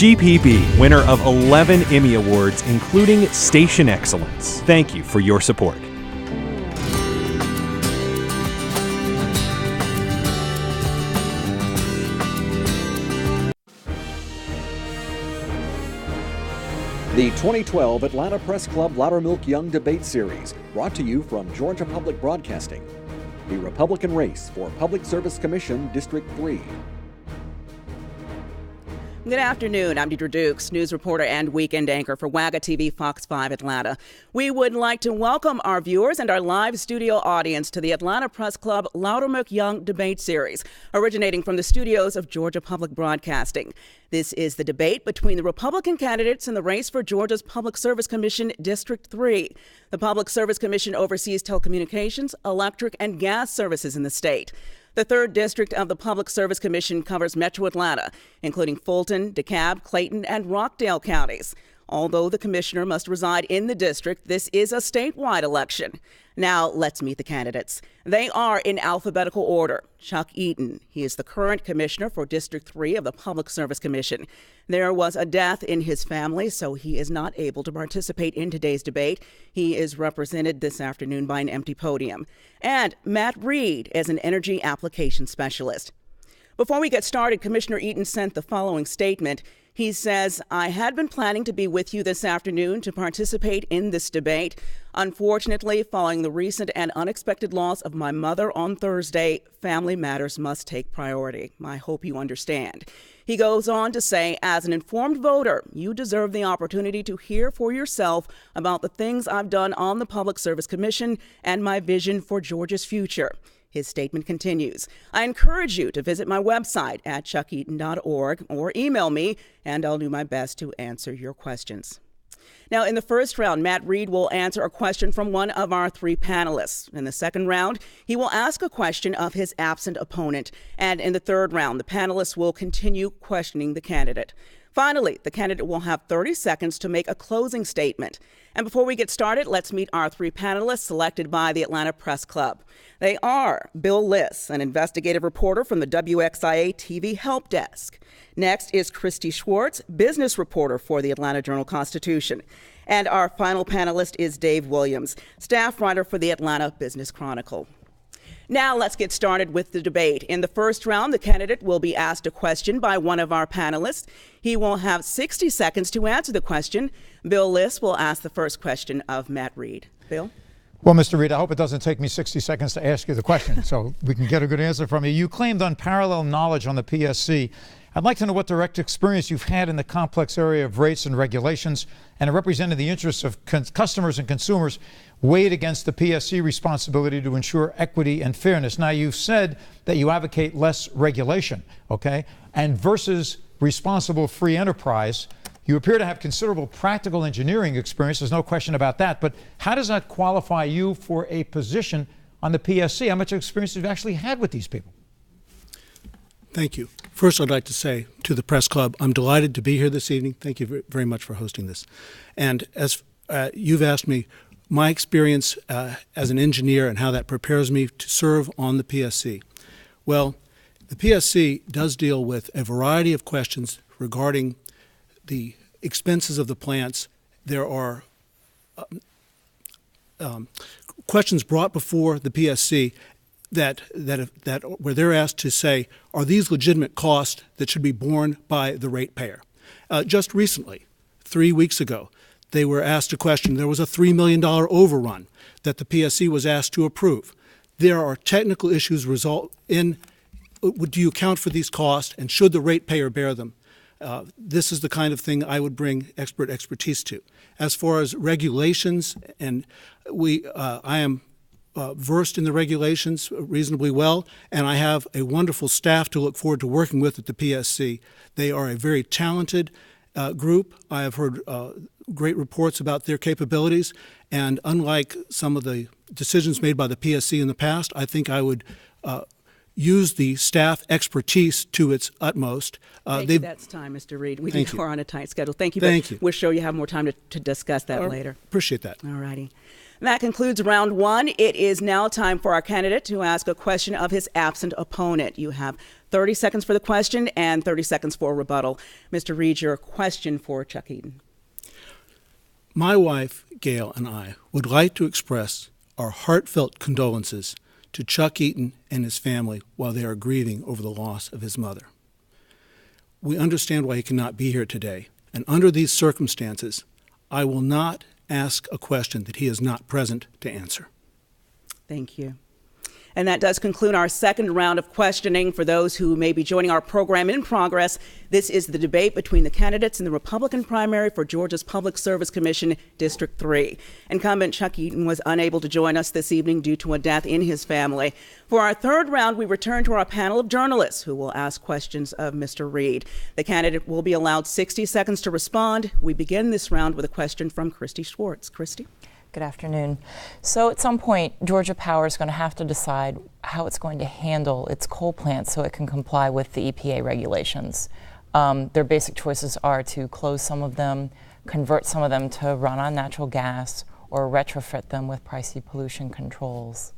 GPB, winner of 11 Emmy Awards, including Station Excellence. Thank you for your support. The 2012 Atlanta Press Club Loudermilk Young Debate Series, brought to you from Georgia Public Broadcasting. The Republican race for Public Service Commission, District 3. Good afternoon. I'm Deidre Dukes, news reporter and weekend anchor for WAGA TV Fox 5 Atlanta. We would like to welcome our viewers and our live studio audience to the Atlanta Press Club Loudermilk Young Debate Series, originating from the studios of Georgia Public Broadcasting. This is the debate between the Republican candidates in the race for Georgia's Public Service Commission, District 3. The Public Service Commission oversees telecommunications, electric, and gas services in the state. The 3rd District of the Public Service Commission covers Metro Atlanta, including Fulton, DeKalb, Clayton, and Rockdale counties. Although the commissioner must reside in the district, this is a statewide election. Now, let's meet the candidates. They are in alphabetical order. Chuck Eaton. He is the current commissioner for District 3 of the Public Service Commission. There was a death in his family, so he is not able to participate in today's debate. He is represented this afternoon by an empty podium. And Matt Reed is an energy application specialist. Before we get started, Commissioner Eaton sent the following statement. He says, I had been planning to be with you this afternoon to participate in this debate. Unfortunately, following the recent and unexpected loss of my mother on Thursday, family matters must take priority. I hope you understand. He goes on to say, as an informed voter, you deserve the opportunity to hear for yourself about the things I've done on the Public Service Commission and my vision for Georgia's future. His statement continues, I encourage you to visit my website at chuckeaton.org or email me, and I'll do my best to answer your questions. Now, in the first round, Matt Reed will answer a question from one of our 3 panelists. In the second round, he will ask a question of his absent opponent. And in the third round, the panelists will continue questioning the candidate. Finally, the candidate will have 30 seconds to make a closing statement. And before we get started, let's meet our 3 panelists selected by the Atlanta Press Club. They are Bill Liss, an investigative reporter from the WXIA TV Help Desk. Next is Christy Schwartz, business reporter for the Atlanta Journal-Constitution. And our final panelist is Dave Williams, staff writer for the Atlanta Business Chronicle. Now let's get started with the debate. In the first round, the candidate will be asked a question by one of our panelists. He will have 60 seconds to answer the question. Bill Liss will ask the first question of Matt Reed. Bill? Well, Mr. Reed, I hope it doesn't take me 60 seconds to ask you the question so we can get a good answer from you. You claimed unparalleled knowledge on the PSC. I'd like to know what direct experience you've had in the complex area of rates and regulations and representing the interests of customers and consumers weighed against the PSC responsibility to ensure equity and fairness. Now, you've said that you advocate less regulation, okay, and versus responsible free enterprise. You appear to have considerable practical engineering experience. There's no question about that. But how does that qualify you for a position on the PSC? How much experience have you actually had with these people? Thank you. First, I'd like to say to the Press Club, I'm delighted to be here this evening. Thank you very much for hosting this. And as you've asked me, my experience as an engineer and how that prepares me to serve on the PSC. Well, the PSC does deal with a variety of questions regarding the expenses of the plants. There are questions brought before the PSC that where they're asked to say, are these legitimate costs that should be borne by the ratepayer? Just recently, 3 weeks ago, they were asked a question. There was a $3 million overrun that the PSC was asked to approve. There are technical issues result in, do you account for these costs and should the ratepayer bear them? This is the kind of thing I would bring expertise to. As far as regulations, and I am versed in the regulations reasonably well, and I have a wonderful staff to look forward to working with at the PSC. They are a very talented group. I have heard great reports about their capabilities, and unlike some of the decisions made by the PSC in the past, I think I would use the staff expertise to its utmost. Thank you. That's time, Mr. Reed. We are on a tight schedule. Thank you. Thank you. We're sure you have more time to discuss that later. Appreciate that. All righty. That concludes round one. It is now time for our candidate to ask a question of his absent opponent. You have 30 seconds for the question and 30 seconds for rebuttal. Mr. Reed, your question for Chuck Eaton. My wife, Gail, and I would like to express our heartfelt condolences to Chuck Eaton and his family while they are grieving over the loss of his mother. We understand why he cannot be here today, and under these circumstances, I will not ask a question that he is not present to answer. Thank you. And that does conclude our second round of questioning. For those who may be joining our program in progress, this is the debate between the candidates in the Republican primary for Georgia's Public Service Commission, District 3. Incumbent Chuck Eaton was unable to join us this evening due to a death in his family. For our third round, we return to our panel of journalists who will ask questions of Mr. Reed. The candidate will be allowed 60 seconds to respond. We begin this round with a question from Christy Schwartz. Christy? Good afternoon. So at some point, Georgia Power is going to have to decide how it's going to handle its coal plants so it can comply with the EPA regulations. Their basic choices are to close some of them, convert some of them to run on natural gas, or retrofit them with pricey pollution controls.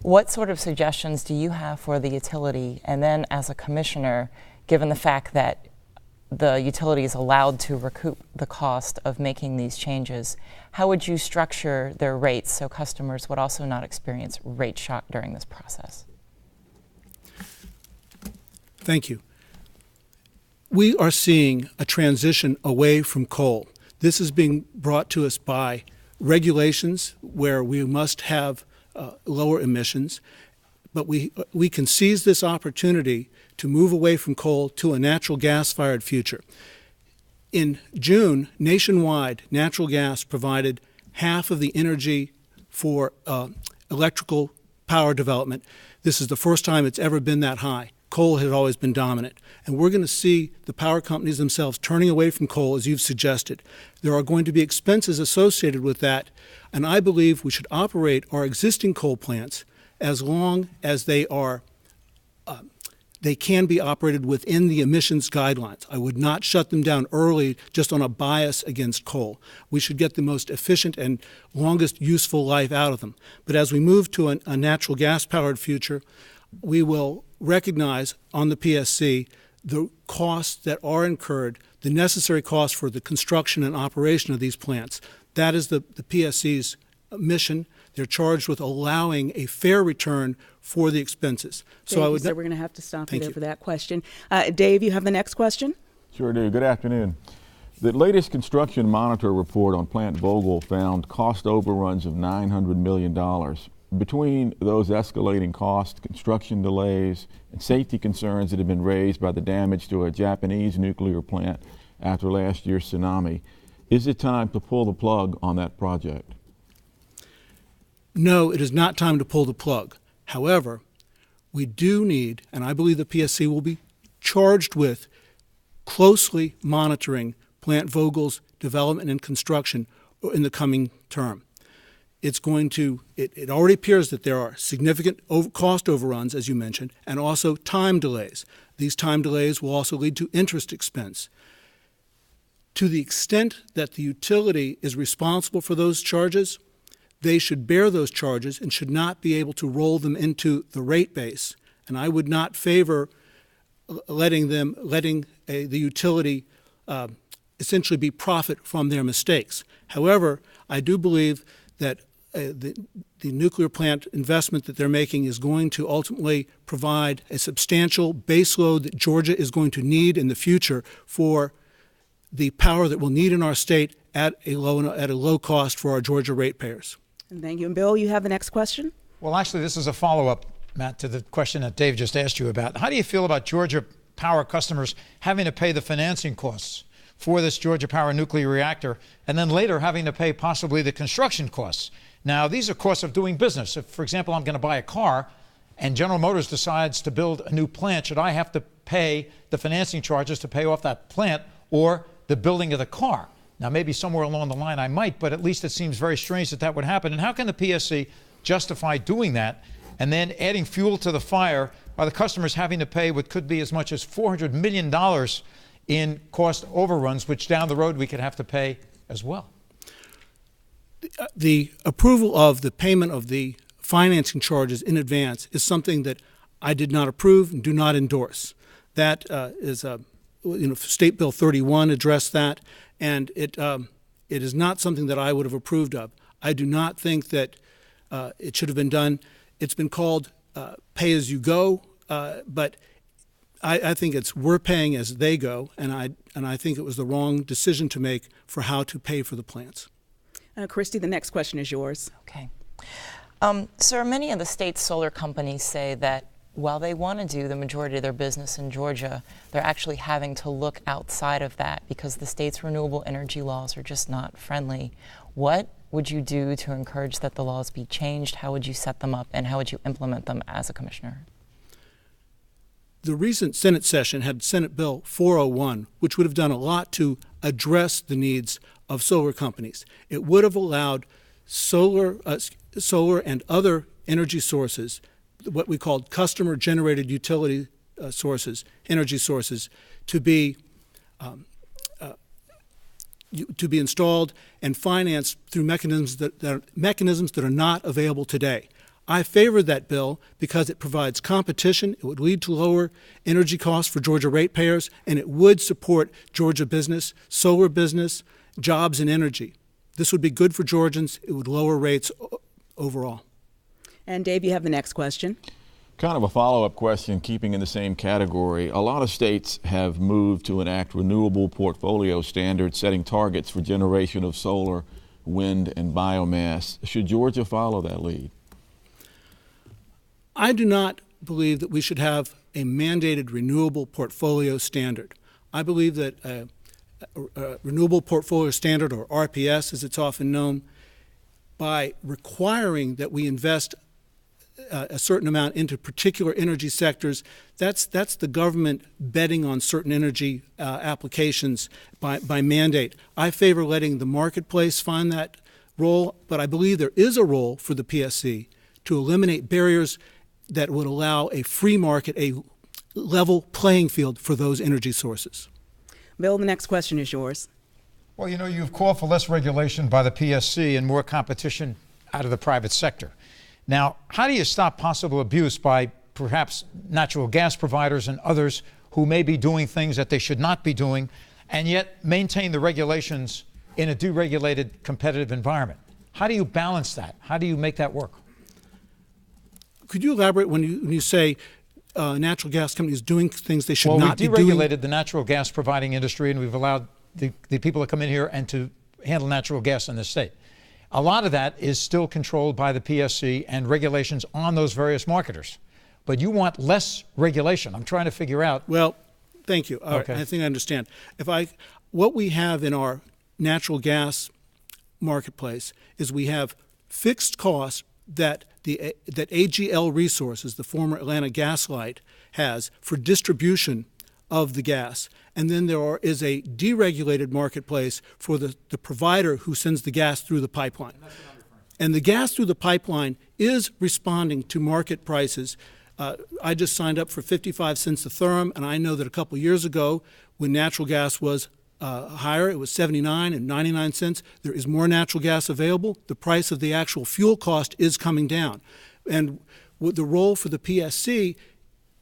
What sort of suggestions do you have for the utility? And then as a commissioner, given the fact that the utility is allowed to recoup the cost of making these changes, how would you structure their rates so customers would also not experience rate shock during this process? Thank you. We are seeing a transition away from coal. This is being brought to us by regulations where we must have lower emissions, but we can seize this opportunity to move away from coal to a natural gas-fired future. In June, nationwide, natural gas provided half of the energy for electrical power development. This is the first time it's ever been that high. Coal had always been dominant. And we're going to see the power companies themselves turning away from coal, as you've suggested. There are going to be expenses associated with that, and I believe we should operate our existing coal plants as long as they can be operated within the emissions guidelines. I would not shut them down early just on a bias against coal. We should get the most efficient and longest useful life out of them. But as we move to a natural gas-powered future, we will recognize on the PSC the costs that are incurred, the necessary costs for the construction and operation of these plants. That is the PSC's mission. They're charged with allowing a fair return for the expenses. So we're going to have to stop you there for that question. Dave, you have the next question? Sure do. Good afternoon. The latest construction monitor report on Plant Vogtle found cost overruns of $900 million. Between those escalating costs, construction delays, and safety concerns that have been raised by the damage to a Japanese nuclear plant after last year's tsunami, is it time to pull the plug on that project? No, it is not time to pull the plug. However, we do need, and I believe the PSC will be charged with, closely monitoring Plant Vogel's development and construction in the coming term. It's going to, it already appears that there are significant cost overruns, as you mentioned, and also time delays. These time delays will also lead to interest expense. To the extent that the utility is responsible for those charges, they should bear those charges and should not be able to roll them into the rate base. And I would not favor letting the utility essentially be profit from their mistakes. However, I do believe that the nuclear plant investment that they're making is going to ultimately provide a substantial base load that Georgia is going to need in the future for the power that we'll need in our state at a low cost for our Georgia ratepayers. And thank you. And Bill, you have the next question? Well, actually, this is a follow-up, Matt, to the question that Dave just asked you about. How do you feel about Georgia Power customers having to pay the financing costs for this Georgia Power nuclear reactor, and then later having to pay possibly the construction costs? Now, these are costs of doing business. If, for example, I'm going to buy a car and General Motors decides to build a new plant, should I have to pay the financing charges to pay off that plant or the building of the car? Now, maybe somewhere along the line I might, but at least it seems very strange that that would happen. And how can the PSC justify doing that and then adding fuel to the fire while the customers having to pay what could be as much as $400 million in cost overruns, which down the road we could have to pay as well? The approval of the payment of the financing charges in advance is something that I did not approve and do not endorse. That is State Bill 31 addressed that, and it is not something that I would have approved of. I do not think that it should have been done. It's been called pay as you go, but I think it's we're paying as they go, and I think it was the wrong decision to make for how to pay for the plants. Christy, the next question is yours. Okay. Sir, many of the state's solar companies say that while they want to do the majority of their business in Georgia, they're actually having to look outside of that because the state's renewable energy laws are just not friendly. What would you do to encourage that the laws be changed? How would you set them up, and how would you implement them as a commissioner? The recent Senate session had Senate Bill 401, which would have done a lot to address the needs of solar companies. It would have allowed solar and other energy sources, what we called customer-generated utility sources, energy sources, to be installed and financed through mechanisms that are not available today. I favor that bill because it provides competition, it would lead to lower energy costs for Georgia ratepayers, and it would support Georgia business, solar business, jobs and energy. This would be good for Georgians. It would lower rates overall. And Dave, you have the next question. Kind of a follow-up question, keeping in the same category. A lot of states have moved to enact renewable portfolio standards, setting targets for generation of solar, wind, and biomass. Should Georgia follow that lead? I do not believe that we should have a mandated renewable portfolio standard. I believe that a renewable portfolio standard, or RPS as it's often known, by requiring that we invest a certain amount into particular energy sectors, that's the government betting on certain energy applications by mandate. I favor letting the marketplace find that role, but I believe there is a role for the PSC to eliminate barriers that would allow a free market, a level playing field for those energy sources. Bill, the next question is yours. Well, you know, you've called for less regulation by the PSC and more competition out of the private sector. Now, how do you stop possible abuse by perhaps natural gas providers and others who may be doing things that they should not be doing, and yet maintain the regulations in a deregulated competitive environment? How do you balance that? How do you make that work? Could you elaborate when you say natural gas companies doing things they should not be doing? Well, we deregulated the natural gas providing industry, and we've allowed the people to come in here and to handle natural gas in this state. A lot of that is still controlled by the PSC and regulations on those various marketers. But you want less regulation. I'm trying to figure out. Well, thank you. All okay. right, I think I understand. What we have in our natural gas marketplace is we have fixed costs that AGL Resources, the former Atlanta Gas Light, has for distribution of the gas. And then there is a deregulated marketplace for the provider who sends the gas through the pipeline. And the gas through the pipeline is responding to market prices. I just signed up for 55 cents a therm, and I know that a couple years ago, when natural gas was higher, it was 79 and 99 cents. There is more natural gas available. The price of the actual fuel cost is coming down. And the role for the PSC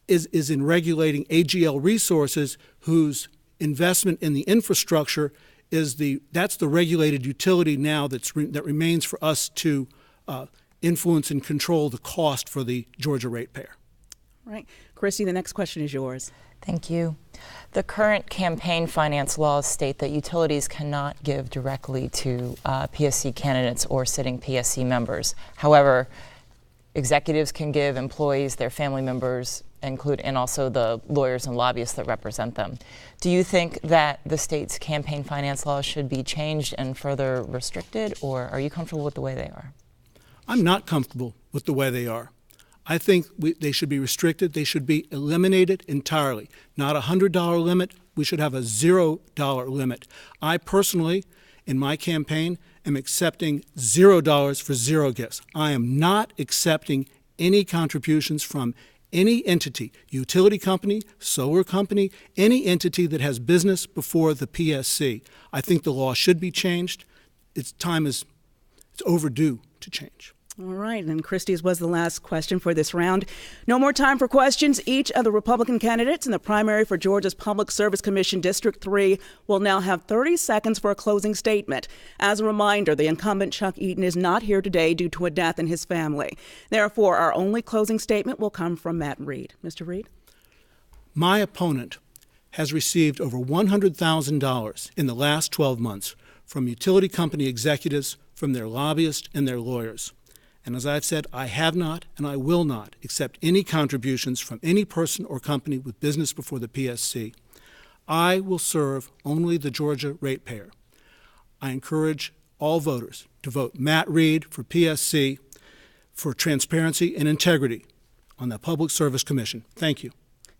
is in regulating AGL Resources, whose investment in the infrastructure that's the regulated utility now that remains for us to influence and control the cost for the Georgia ratepayer. Right. Christy, the next question is yours. Thank you. The current campaign finance laws state that utilities cannot give directly to PSC candidates or sitting PSC members. However, executives can give, employees, their family members, and also the lawyers and lobbyists that represent them. Do you think that the state's campaign finance laws should be changed and further restricted, or are you comfortable with the way they are? I'm not comfortable with the way they are. I think they should be restricted. They should be eliminated entirely. Not a $100 limit. We should have a $0 limit. I personally, in my campaign, am accepting $0 for zero gifts. I am not accepting any contributions from any entity, utility company, solar company, any entity that has business before the PSC. I think the law should be changed. Its time is It's overdue to change. All right, and Christie's was the last question for this round. No more time for questions. Each of the Republican candidates in the primary for Georgia's Public Service Commission District 3 will now have 30 seconds for a closing statement. As a reminder, the incumbent Chuck Eaton is not here today due to a death in his family. Therefore, our only closing statement will come from Matt Reed. Mr. Reed? My opponent has received over $100,000 in the last 12 months from utility company executives, from their lobbyists and their lawyers. And as I've said, I have not and I will not accept any contributions from any person or company with business before the PSC. I will serve only the Georgia ratepayer. I encourage all voters to vote Matt Reed for PSC for transparency and integrity on the Public Service Commission. Thank you.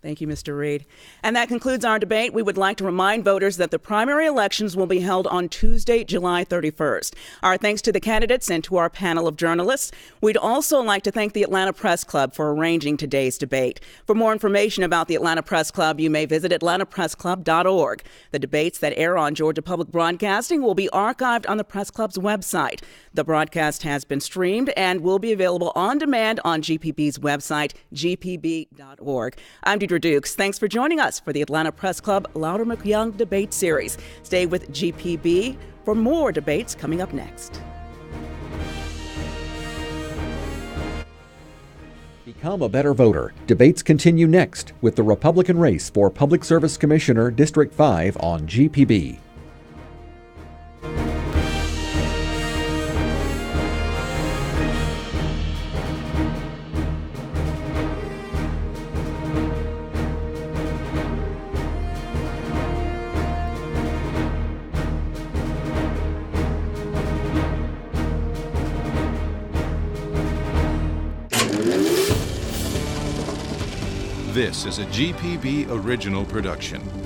Thank you, Mr. Reed. And that concludes our debate. We would like to remind voters that the primary elections will be held on Tuesday, July 31st. Our thanks to the candidates and to our panel of journalists. We'd also like to thank the Atlanta Press Club for arranging today's debate. For more information about the Atlanta Press Club, you may visit atlantapressclub.org. The debates that air on Georgia Public Broadcasting will be archived on the Press Club's website. The broadcast has been streamed and will be available on demand on GPB's website, gpb.org. I'm Deidre Dukes. Thanks for joining us for the Atlanta Press Club Loudermilk Young Debate Series. Stay with GPB for more debates coming up next. Become a better voter. Debates continue next with the Republican race for Public Service Commissioner District 5 on GPB. This is a GPB original production.